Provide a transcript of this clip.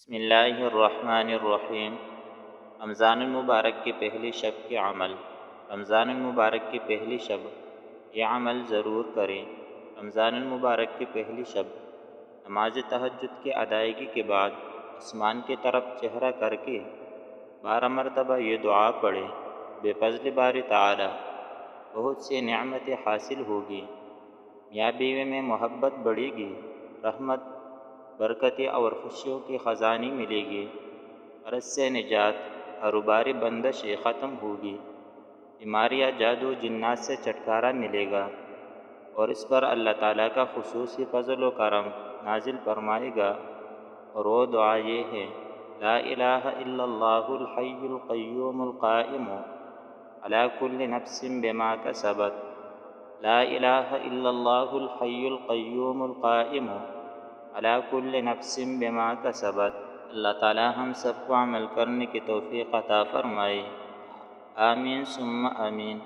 بسم اللہ الرحمن الرحیم۔ رمضان المبارک کی پہلی شب کے عمل۔ رمضان المبارک کی پہلی شب یہ عمل ضرور کریں۔ رمضان المبارک کی پہلی شب نماز تہجد کی ادائیگی کے بعد آسمان کی طرف چہرہ کر کے 12 مرتبہ یہ دعا پڑھیں، بے فضل باری تعالی بہت سی نعمتیں حاصل ہوگی، میاں بیوی میں محبت بڑھے گی، رحمت، برکتیں اور خوشیوں کی خزانی ملے گی، مرض سے نجات، کاروباری بندشیں ختم ہوگی، بیماریاں، جادو، جنات سے چھٹکارا ملے گا، اور اس پر اللہ تعالیٰ کا خصوصی فضل و کرم نازل فرمائے گا۔ اور وہ دعا یہ ہے: لا الہ الا اللہ الحی القیوم القائم علی کل نفس بما کسبت، لا الہ الا اللہ الحی القیوم القائم علی کل نفس بما کسبت۔ اللہ تعالی ہم سب کو عمل کرنے کی توفیق عطا فرمائے، آمین ثم آمین۔